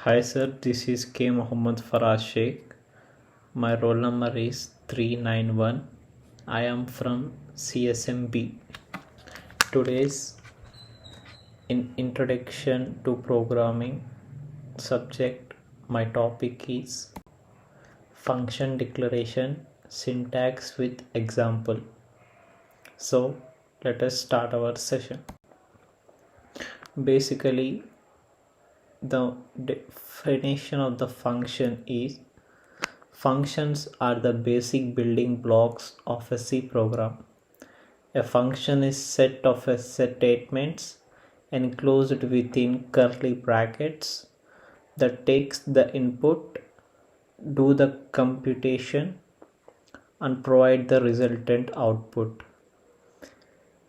Hi sir, this is K. Mohammed Faraz Sheikh. My roll number is 391. I am from CSMB. Today's introduction to programming subject, my topic is function declaration syntax with example. So let us start our session. Basically, the definition of the function is functions are the basic building blocks of a C program. A function is set of statements enclosed within curly brackets that takes the input, do the computation, and provide the resultant output.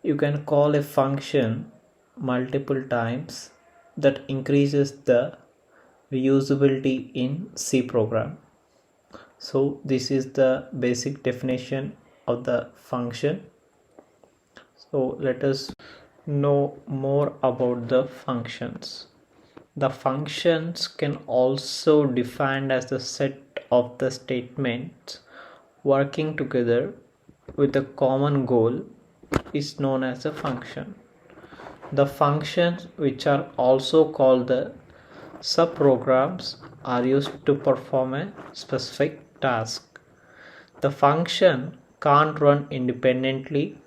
You can call a function multiple times. That increases the reusability in C program. So this is the basic definition of the function. So let us know more about the functions. The functions can also be defined as the set of the statements working together with a common goal is known as a function. The functions, which are also called the subprograms, are used to perform a specific task. The function can't run independently.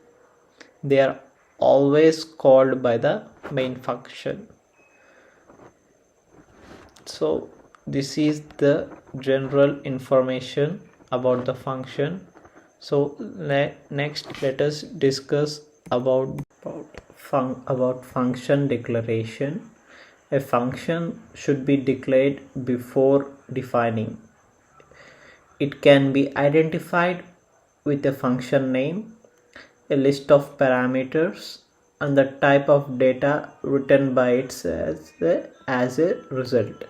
They are always called by the main function. So this is the general information about the function. So next let us discuss about function declaration. A function should be declared before defining. It can be identified with a function name, a list of parameters, and the type of data written by it as a result.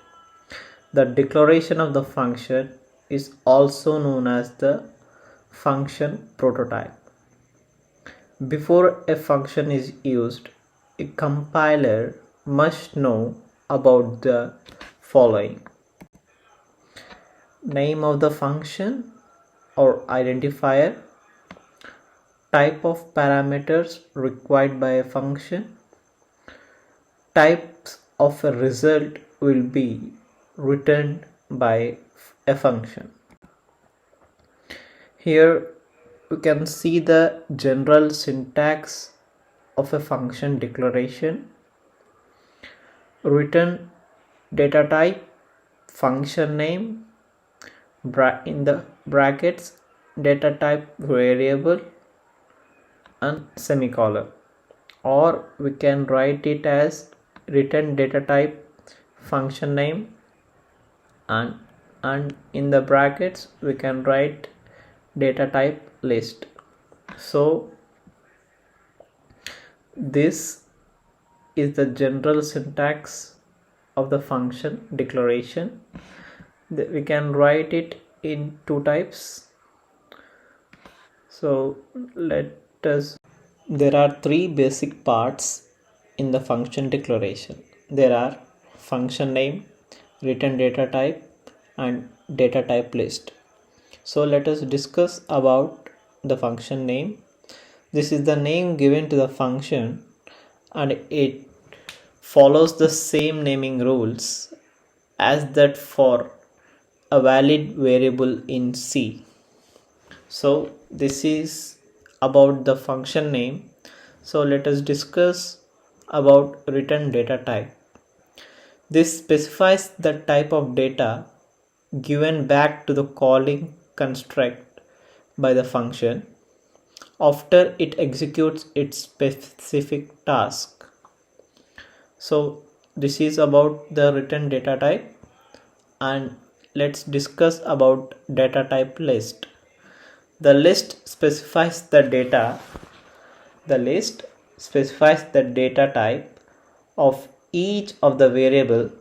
The declaration of the function is also known as the function prototype. Before a function is used, a compiler must know about the following: name of the function or identifier, type of parameters required by a function, types of a result will be returned by a function. Here we can see the general syntax of a function declaration. Return data type, function name, in the brackets, data type variable, and semicolon, or we can write it as return data type, function name, and in the brackets we can write data type list. So this is the general syntax of the function declaration. We can write it in two types. So there are three basic parts in the function declaration. There are function name, return data type, and data type list. So let us discuss about the function name. This is the name given to the function and it follows the same naming rules as that for a valid variable in C. So this is about the function name. So let us discuss about return data type. This specifies the type of data given back to the calling construct by the function after it executes its specific task. So this is about the return data type, and let's discuss about data type list. The list specifies the data type of each of the variable,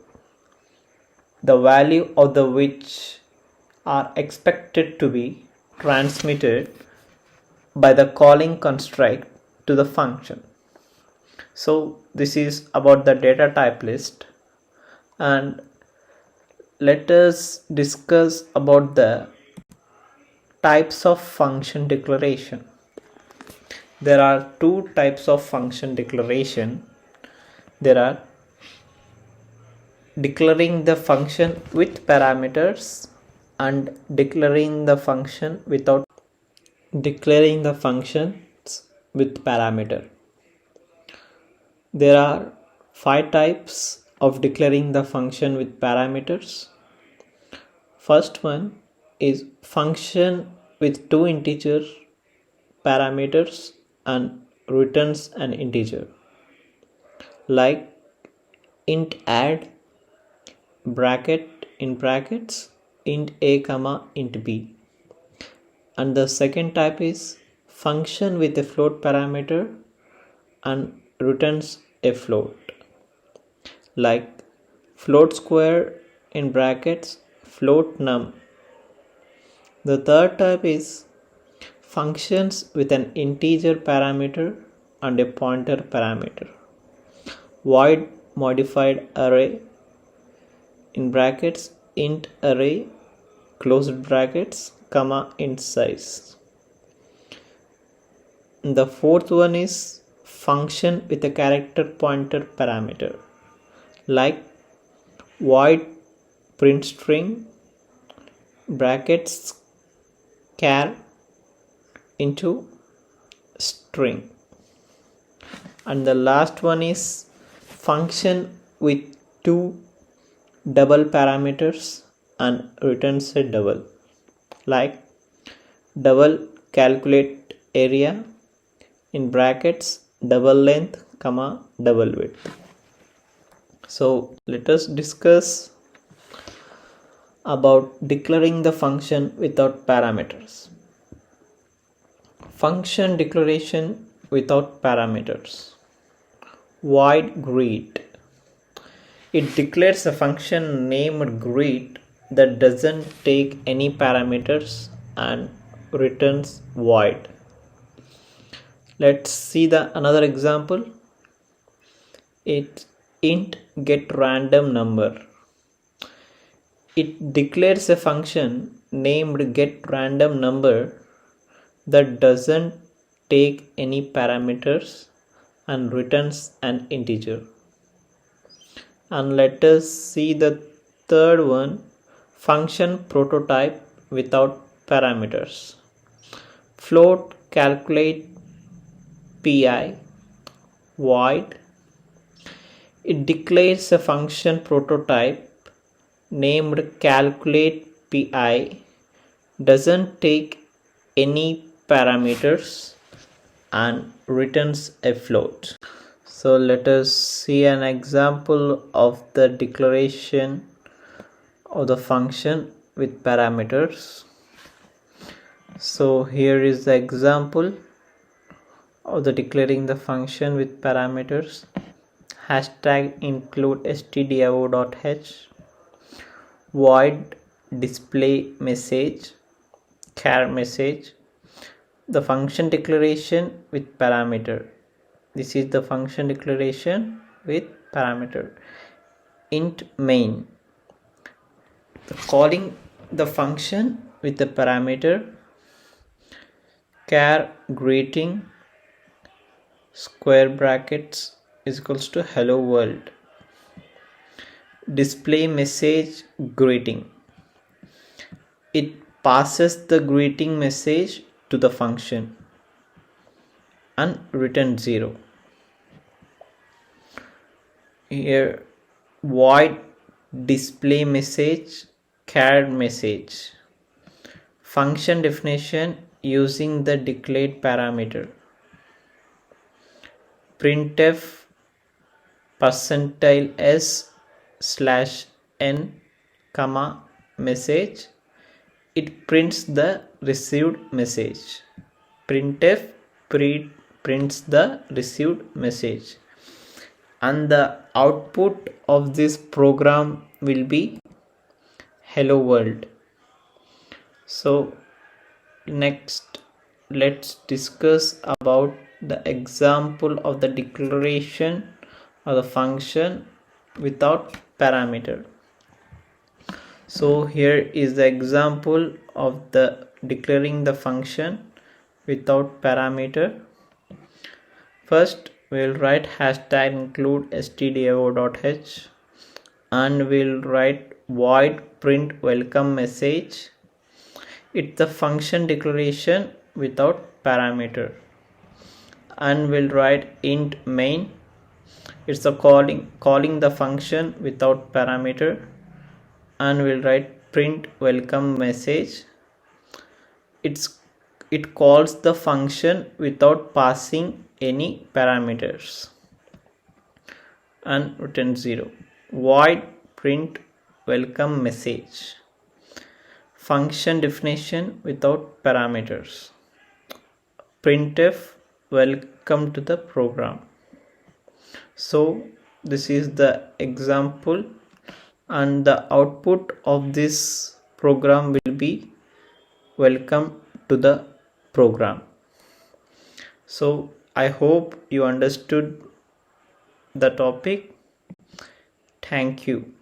the value of the which are expected to be transmitted by the calling construct to the function. So this is about the data type list, and let us discuss about the types of function declaration. There are two types of function declaration. There are declaring the function with parameters and declaring the function without declaring the functions with parameter. There are 5 types of declaring the function with parameters. First one is function with 2 integer parameters and returns an integer, like int add brackets int a comma int b. And the second type is function with a float parameter and returns a float, like float square in brackets float num. The third type is functions with an integer parameter and a pointer parameter, void modified array in brackets int array closed brackets comma int size. The fourth one is function with a character pointer parameter, like void print string brackets char into string. And the last one is function with 2 double parameters and returns a double, like double calculate area in brackets double length comma double width. So let us discuss about declaring the function without parameters. Function declaration without parameters. Void greet. It declares a function named greet that doesn't take any parameters and returns void. Let's see another example. It's int get random number. It declares a function named get random number that doesn't take any parameters and returns an integer. And let us see the third one, function prototype without parameters. Float calculate pi void. It declares a function prototype named calculate pi, doesn't take any parameters and returns a float. So let us see an example of the declaration of the function with parameters. So here is the example of the declaring the function with parameters. Hashtag include stdio.h, void display message char message. The function declaration with parameter. This is the function declaration with parameter. Int main. Calling the function with the parameter. Char greeting square brackets is equals to hello world. Display message greeting. It passes the greeting message to the function and return 0. Here void display message char message. Function definition using the declared parameter. Printf %s/n comma message. It prints the received message. Printf prints the received message, and the output of this program will be hello world. So next let's discuss about the example of the declaration of the function without parameter. So here is the example of the declaring the function without parameter. First we'll write hashtag include stdio.h and we'll write void print welcome message. It's the function declaration without parameter. And we'll write int main. It's the calling the function without parameter. And we'll write print welcome message. It calls the function without passing any parameters. And return 0. Void print welcome message. Function definition without parameters. Printf welcome to the program. So this is the example, and the output of this program will be welcome to the program. So I hope you understood the topic. Thank you.